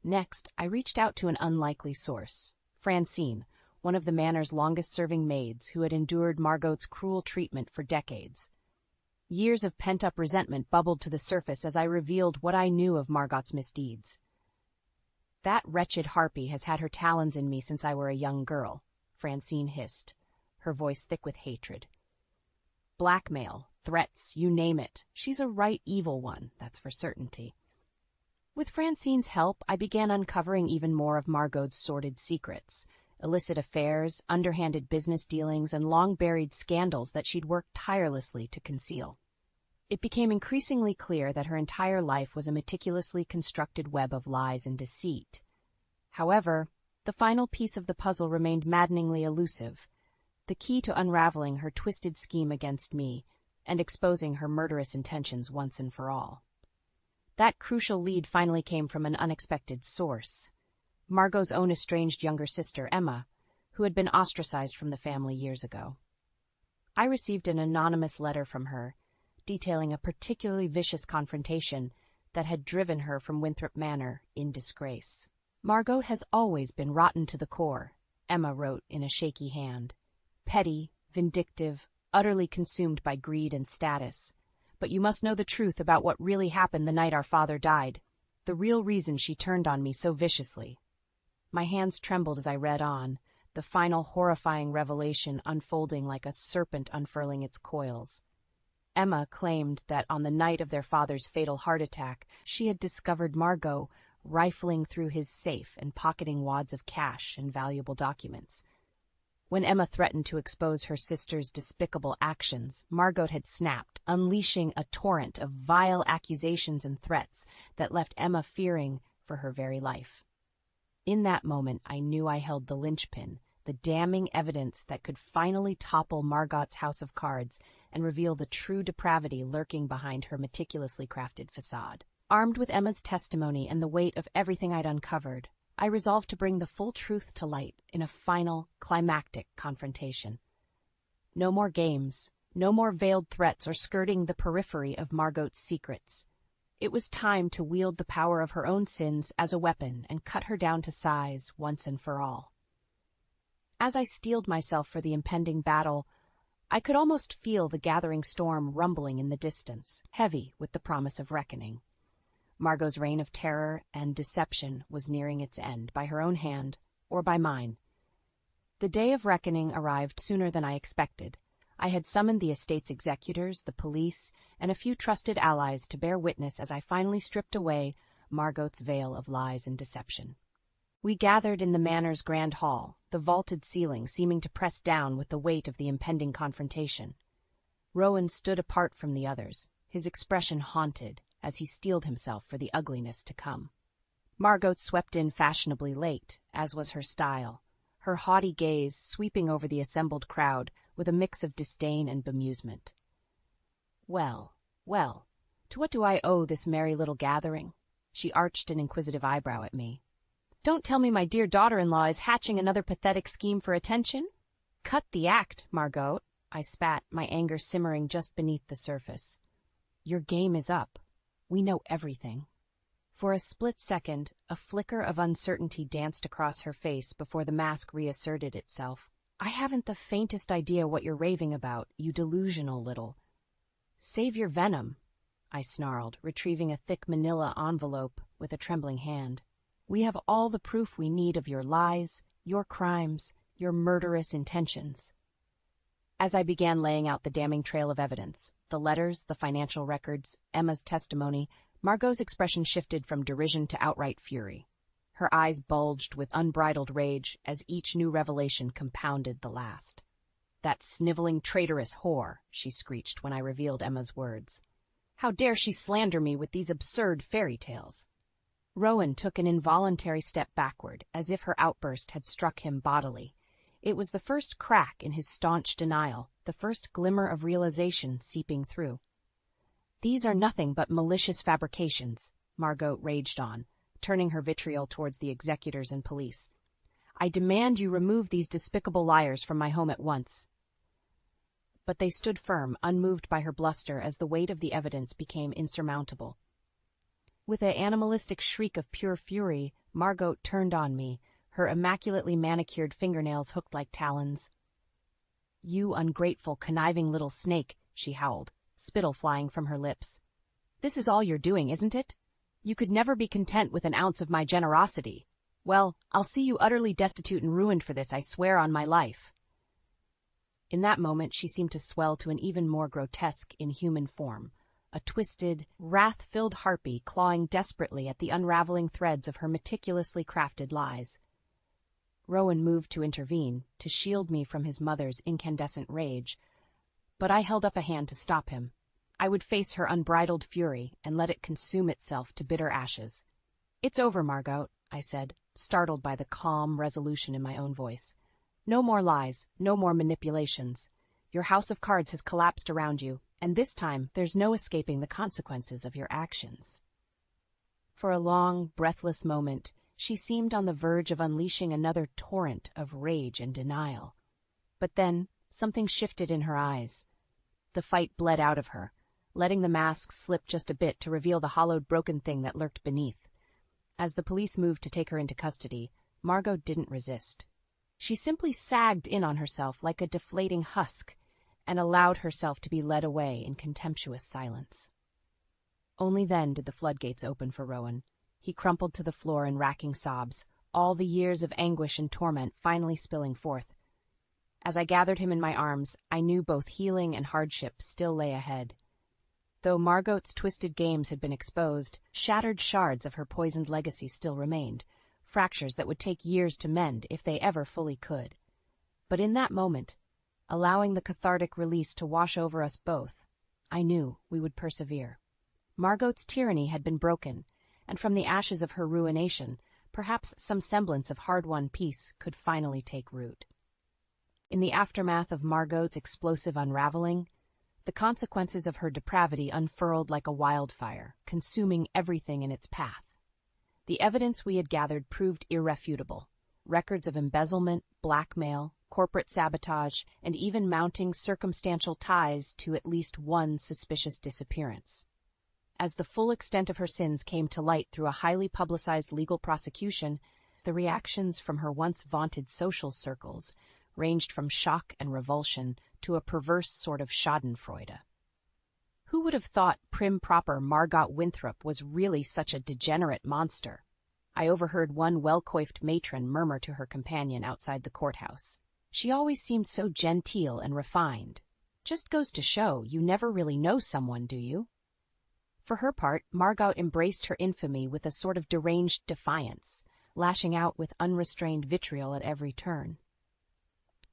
Next, I reached out to an unlikely source, Francine, one of the manor's longest-serving maids who had endured Margot's cruel treatment for decades. Years of pent-up resentment bubbled to the surface as I revealed what I knew of Margot's misdeeds. "That wretched harpy has had her talons in me since I were a young girl," Francine hissed, her voice thick with hatred. "Blackmail, threats, you name it. She's a right evil one, that's for certainty." With Francine's help, I began uncovering even more of Margot's sordid secrets, illicit affairs, underhanded business dealings, and long-buried scandals that she'd worked tirelessly to conceal. It became increasingly clear that her entire life was a meticulously constructed web of lies and deceit. However, the final piece of the puzzle remained maddeningly elusive, the key to unraveling her twisted scheme against me and exposing her murderous intentions once and for all. That crucial lead finally came from an unexpected source, Margot's own estranged younger sister, Emma, who had been ostracized from the family years ago. I received an anonymous letter from her, detailing a particularly vicious confrontation that had driven her from Winthrop Manor in disgrace. "Margot has always been rotten to the core," Emma wrote in a shaky hand. "Petty, vindictive, utterly consumed by greed and status. but you must know the truth about what really happened the night our father died. The real reason she turned on me so viciously." My hands trembled as I read on, the final horrifying revelation unfolding like a serpent unfurling its coils. Emma claimed that on the night of their father's fatal heart attack, she had discovered Margot rifling through his safe and pocketing wads of cash and valuable documents. When Emma threatened to expose her sister's despicable actions, Margot had snapped, unleashing a torrent of vile accusations and threats that left Emma fearing for her very life. In that moment, I knew I held the linchpin, the damning evidence that could finally topple Margot's house of cards and reveal the true depravity lurking behind her meticulously crafted facade. Armed with Emma's testimony and the weight of everything I'd uncovered, I resolved to bring the full truth to light in a final, climactic confrontation. No more games, no more veiled threats or skirting the periphery of Margot's secrets. It was time to wield the power of her own sins as a weapon and cut her down to size once and for all. As I steeled myself for the impending battle, I could almost feel the gathering storm rumbling in the distance, heavy with the promise of reckoning. Margot's reign of terror and deception was nearing its end, by her own hand or by mine. The day of reckoning arrived sooner than I expected. I had summoned the estate's executors, the police, and a few trusted allies to bear witness as I finally stripped away Margot's veil of lies and deception. We gathered in the manor's grand hall, the vaulted ceiling seeming to press down with the weight of the impending confrontation. Rowan stood apart from the others, his expression haunted, as he steeled himself for the ugliness to come. Margot swept in fashionably late, as was her style, her haughty gaze sweeping over the assembled crowd with a mix of disdain and bemusement. "Well, well, to what do I owe this merry little gathering?" She arched an inquisitive eyebrow at me. "Don't tell me my dear daughter-in-law is hatching another pathetic scheme for attention?" "Cut the act, Margot," I spat, my anger simmering just beneath the surface. "Your game is up. We know everything." For a split second, a flicker of uncertainty danced across her face before the mask reasserted itself. "I haven't the faintest idea what you're raving about, you delusional little—" "Save your venom," I snarled, retrieving a thick manila envelope with a trembling hand. "We have all the proof we need of your lies, your crimes, your murderous intentions." As I began laying out the damning trail of evidence, the letters, the financial records, Emma's testimony, Margot's expression shifted from derision to outright fury. Her eyes bulged with unbridled rage as each new revelation compounded the last. "That sniveling, traitorous whore," she screeched when I revealed Emma's words. "How dare she slander me with these absurd fairy tales?" Rowan took an involuntary step backward, as if her outburst had struck him bodily. It was the first crack in his staunch denial, the first glimmer of realization seeping through. "These are nothing but malicious fabrications," Margot raged on, turning her vitriol towards the executors and police. "I demand you remove these despicable liars from my home at once." But they stood firm, unmoved by her bluster as the weight of the evidence became insurmountable. With an animalistic shriek of pure fury, Margot turned on me, her immaculately manicured fingernails hooked like talons. "You ungrateful, conniving little snake," she howled, spittle flying from her lips. "This is all you're doing, isn't it? You could never be content with an ounce of my generosity. Well, I'll see you utterly destitute and ruined for this, I swear on my life." In that moment, she seemed to swell to an even more grotesque, inhuman form, a twisted, wrath-filled harpy clawing desperately at the unraveling threads of her meticulously crafted lies. Rowan moved to intervene, to shield me from his mother's incandescent rage, but I held up a hand to stop him. I would face her unbridled fury and let it consume itself to bitter ashes. "It's over, Margot," I said, startled by the calm resolution in my own voice. "No more lies, no more manipulations. Your house of cards has collapsed around you, and this time there's no escaping the consequences of your actions." For a long, breathless moment, she seemed on the verge of unleashing another torrent of rage and denial. But then something shifted in her eyes. The fight bled out of her, letting the mask slip just a bit to reveal the hollowed, broken thing that lurked beneath. As the police moved to take her into custody, Margot didn't resist. She simply sagged in on herself like a deflating husk, and allowed herself to be led away in contemptuous silence. Only then did the floodgates open for Rowan. He crumpled to the floor in racking sobs, all the years of anguish and torment finally spilling forth. As I gathered him in my arms, I knew both healing and hardship still lay ahead. Though Margot's twisted games had been exposed, shattered shards of her poisoned legacy still remained, fractures that would take years to mend if they ever fully could. But in that moment, allowing the cathartic release to wash over us both, I knew we would persevere. Margot's tyranny had been broken, and from the ashes of her ruination, perhaps some semblance of hard-won peace could finally take root. In the aftermath of Margot's explosive unraveling, the consequences of her depravity unfurled like a wildfire, consuming everything in its path. The evidence we had gathered proved irrefutable. Records of embezzlement, blackmail, corporate sabotage, and even mounting circumstantial ties to at least one suspicious disappearance. As the full extent of her sins came to light through a highly publicized legal prosecution, the reactions from her once vaunted social circles ranged from shock and revulsion to a perverse sort of schadenfreude. Who would have thought prim-proper Margot Winthrop was really such a degenerate monster? I overheard one well-coiffed matron murmur to her companion outside the courthouse. She always seemed so genteel and refined. Just goes to show you never really know someone, do you? For her part, Margot embraced her infamy with a sort of deranged defiance, lashing out with unrestrained vitriol at every turn.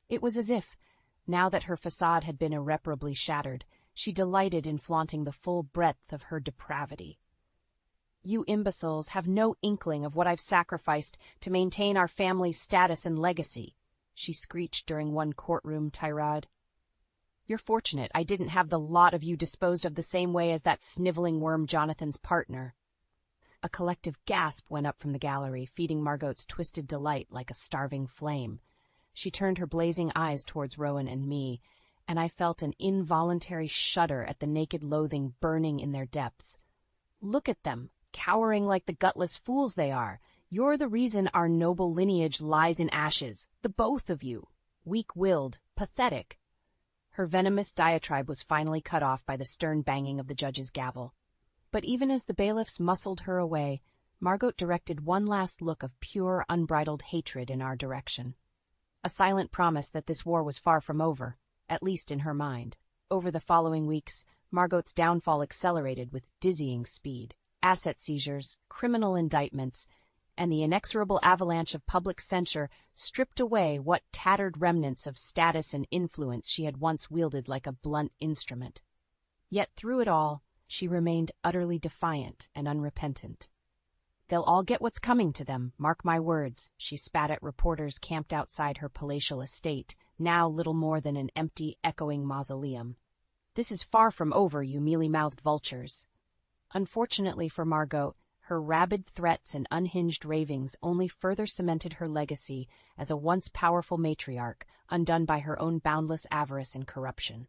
It was as if, now that her facade had been irreparably shattered, she delighted in flaunting the full breadth of her depravity. "You imbeciles have no inkling of what I've sacrificed to maintain our family's status and legacy," she screeched during one courtroom tirade. "You're fortunate I didn't have the lot of you disposed of the same way as that sniveling worm Jonathan's partner." A collective gasp went up from the gallery, feeding Margot's twisted delight like a starving flame. She turned her blazing eyes towards Rowan and me, and I felt an involuntary shudder at the naked loathing burning in their depths. "Look at them, cowering like the gutless fools they are. You're the reason our noble lineage lies in ashes, the both of you. Weak-willed, pathetic." Her venomous diatribe was finally cut off by the stern banging of the judge's gavel. But even as the bailiffs muscled her away, Margot directed one last look of pure, unbridled hatred in our direction. A silent promise that this war was far from over, at least in her mind. Over the following weeks, Margot's downfall accelerated with dizzying speed. Asset seizures, criminal indictments, and the inexorable avalanche of public censure stripped away what tattered remnants of status and influence she had once wielded like a blunt instrument. Yet through it all, she remained utterly defiant and unrepentant. "They'll all get what's coming to them, mark my words," she spat at reporters camped outside her palatial estate, now little more than an empty, echoing mausoleum. "This is far from over, you mealy-mouthed vultures." Unfortunately for Margot, her rabid threats and unhinged ravings only further cemented her legacy as a once powerful matriarch, undone by her own boundless avarice and corruption.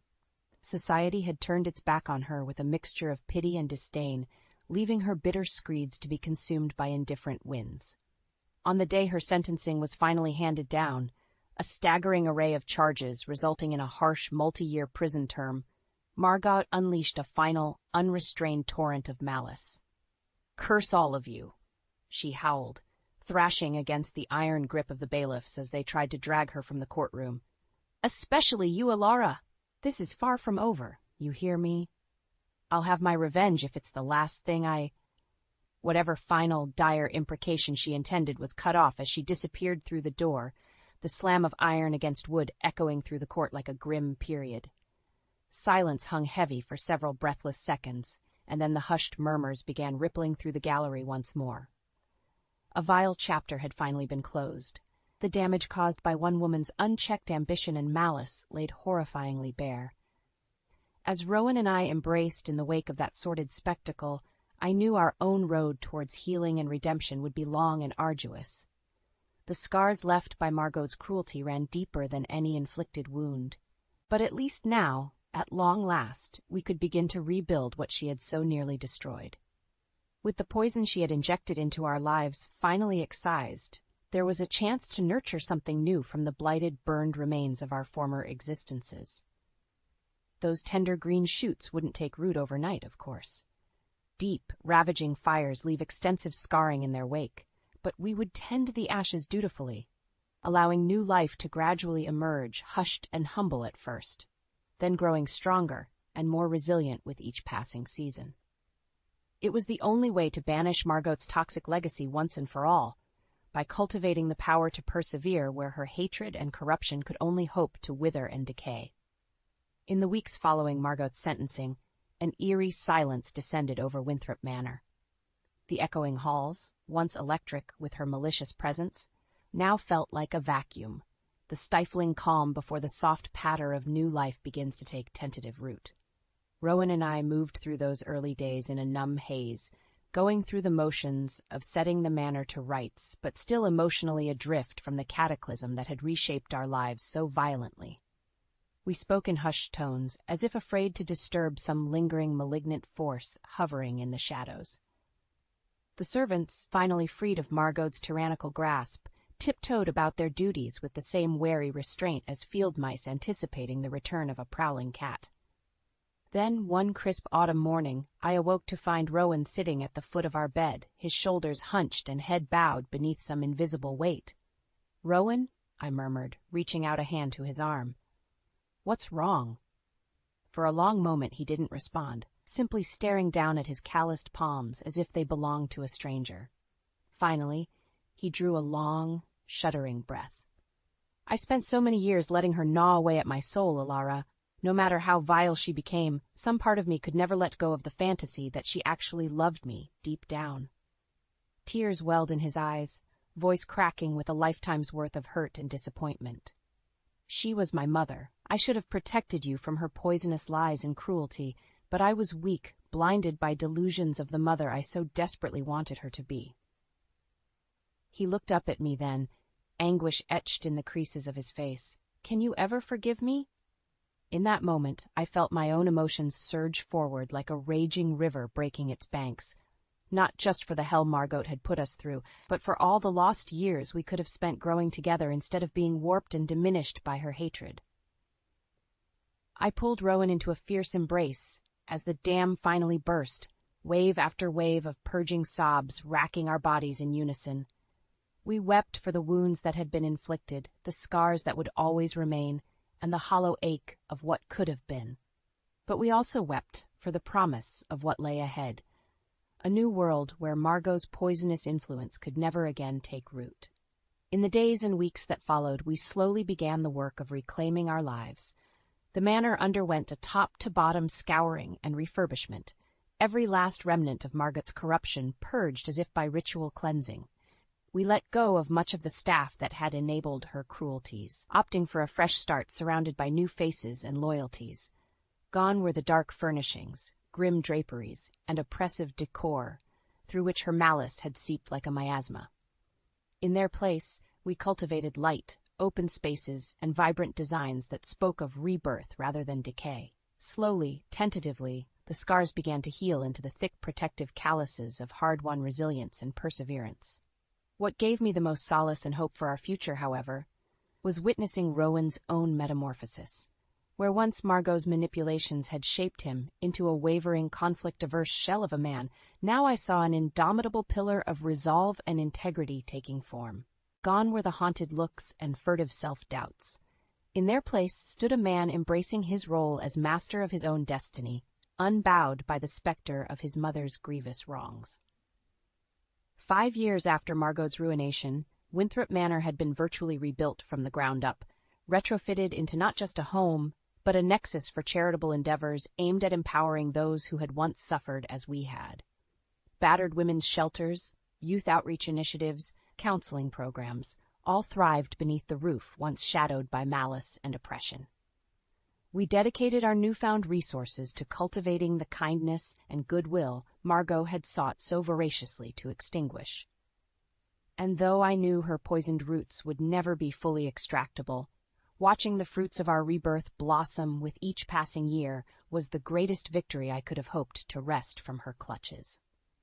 Society had turned its back on her with a mixture of pity and disdain, leaving her bitter screeds to be consumed by indifferent winds. On the day her sentencing was finally handed down, a staggering array of charges resulting in a harsh multi-year prison term, Margot unleashed a final, unrestrained torrent of malice. "Curse all of you," she howled, thrashing against the iron grip of the bailiffs as they tried to drag her from the courtroom. "Especially you, Alara. This is far from over, you hear me? I'll have my revenge if it's the last thing I—" Whatever final, dire imprecation she intended was cut off as she disappeared through the door, the slam of iron against wood echoing through the court like a grim period. Silence hung heavy for several breathless seconds, and then the hushed murmurs began rippling through the gallery once more. A vile chapter had finally been closed. The damage caused by one woman's unchecked ambition and malice laid horrifyingly bare. As Rowan and I embraced in the wake of that sordid spectacle, I knew our own road towards healing and redemption would be long and arduous. The scars left by Margot's cruelty ran deeper than any inflicted wound. But at least now, at long last, we could begin to rebuild what she had so nearly destroyed. With the poison she had injected into our lives finally excised, there was a chance to nurture something new from the blighted, burned remains of our former existences. those tender green shoots wouldn't take root overnight, of course. Deep, ravaging fires leave extensive scarring in their wake, but we would tend the ashes dutifully, allowing new life to gradually emerge, hushed and humble at first, then growing stronger and more resilient with each passing season. It was the only way to banish Margot's toxic legacy once and for all, by cultivating the power to persevere where her hatred and corruption could only hope to wither and decay. In the weeks following Margot's sentencing, an eerie silence descended over Winthrop Manor. The echoing halls, once electric with her malicious presence, now felt like a vacuum, the stifling calm before the soft patter of new life begins to take tentative root. Rowan and I moved through those early days in a numb haze, going through the motions of setting the manor to rights, but still emotionally adrift from the cataclysm that had reshaped our lives so violently. We spoke in hushed tones, as if afraid to disturb some lingering malignant force hovering in the shadows. The servants, finally freed of Margot's tyrannical grasp, tiptoed about their duties with the same wary restraint as field mice anticipating the return of a prowling cat. Then, one crisp autumn morning, I awoke to find Rowan sitting at the foot of our bed, his shoulders hunched and head bowed beneath some invisible weight. "Rowan," I murmured, reaching out a hand to his arm. "What's wrong?" For a long moment he didn't respond, simply staring down at his calloused palms as if they belonged to a stranger. Finally, he drew a long, shuddering breath. "I spent so many years letting her gnaw away at my soul, Alara. No matter how vile she became, some part of me could never let go of the fantasy that she actually loved me deep down." Tears welled in his eyes, voice cracking with a lifetime's worth of hurt and disappointment. "She was my mother. I should have protected you from her poisonous lies and cruelty, but I was weak, blinded by delusions of the mother I so desperately wanted her to be." He looked up at me then, anguish etched in the creases of his face. "Can you ever forgive me?" In that moment, I felt my own emotions surge forward like a raging river breaking its banks, not just for the hell Margot had put us through, but for all the lost years we could have spent growing together instead of being warped and diminished by her hatred. I pulled Rowan into a fierce embrace as the dam finally burst, wave after wave of purging sobs racking our bodies in unison. We wept for the wounds that had been inflicted, the scars that would always remain, and the hollow ache of what could have been. But we also wept for the promise of what lay ahead, a new world where Margot's poisonous influence could never again take root. In the days and weeks that followed, we slowly began the work of reclaiming our lives. The manor underwent a top-to-bottom scouring and refurbishment, every last remnant of Margot's corruption purged as if by ritual cleansing. We let go of much of the staff that had enabled her cruelties, opting for a fresh start surrounded by new faces and loyalties. Gone were the dark furnishings, grim draperies, and oppressive decor through which her malice had seeped like a miasma. In their place, we cultivated light, open spaces, and vibrant designs that spoke of rebirth rather than decay. Slowly, tentatively, the scars began to heal into the thick protective calluses of hard-won resilience and perseverance. What gave me the most solace and hope for our future, however, was witnessing Rowan's own metamorphosis. Where once Margot's manipulations had shaped him into a wavering, conflict-averse shell of a man, now I saw an indomitable pillar of resolve and integrity taking form. Gone were the haunted looks and furtive self-doubts. In their place stood a man embracing his role as master of his own destiny, unbowed by the specter of his mother's grievous wrongs. 5 years after Margot's ruination, Winthrop Manor had been virtually rebuilt from the ground up, retrofitted into not just a home, but a nexus for charitable endeavors aimed at empowering those who had once suffered as we had. Battered women's shelters, youth outreach initiatives, counseling programs, all thrived beneath the roof once shadowed by malice and oppression. We dedicated our newfound resources to cultivating the kindness and goodwill Margot had sought so voraciously to extinguish. And though I knew her poisoned roots would never be fully extractable, watching the fruits of our rebirth blossom with each passing year was the greatest victory I could have hoped to wrest from her clutches.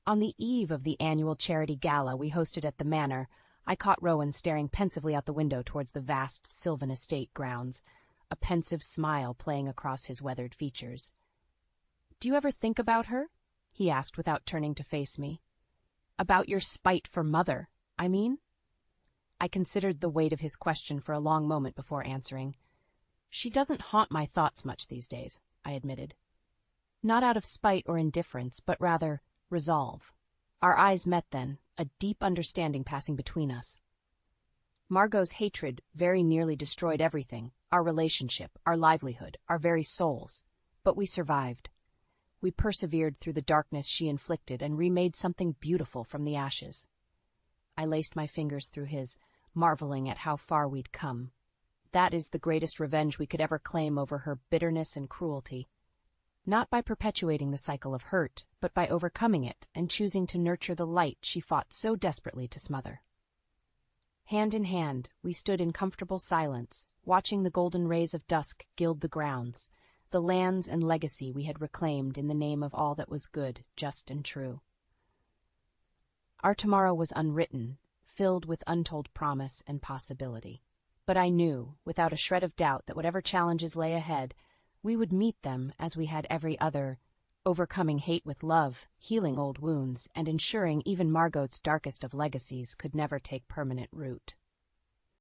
On the eve of the annual charity gala we hosted at the manor, I caught Rowan staring pensively out the window towards the vast Sylvan estate grounds, a pensive smile playing across his weathered features. "Do you ever think about her?" he asked without turning to face me. "About your spite for Mother, I mean?" I considered the weight of his question for a long moment before answering. "She doesn't haunt my thoughts much these days," I admitted. Not out of spite or indifference, but rather resolve. Our eyes met then, a deep understanding passing between us. Margot's hatred very nearly destroyed everything, our relationship, our livelihood, our very souls. But we survived. We persevered through the darkness she inflicted and remade something beautiful from the ashes. I laced my fingers through his, marveling at how far we'd come. That is the greatest revenge we could ever claim over her bitterness and cruelty. Not by perpetuating the cycle of hurt, but by overcoming it and choosing to nurture the light she fought so desperately to smother. Hand in hand, we stood in comfortable silence, watching the golden rays of dusk gild the grounds, the lands and legacy we had reclaimed in the name of all that was good, just, and true. Our tomorrow was unwritten, filled with untold promise and possibility. But I knew, without a shred of doubt, that whatever challenges lay ahead, we would meet them as we had every other, overcoming hate with love, healing old wounds, and ensuring even Margot's darkest of legacies could never take permanent root.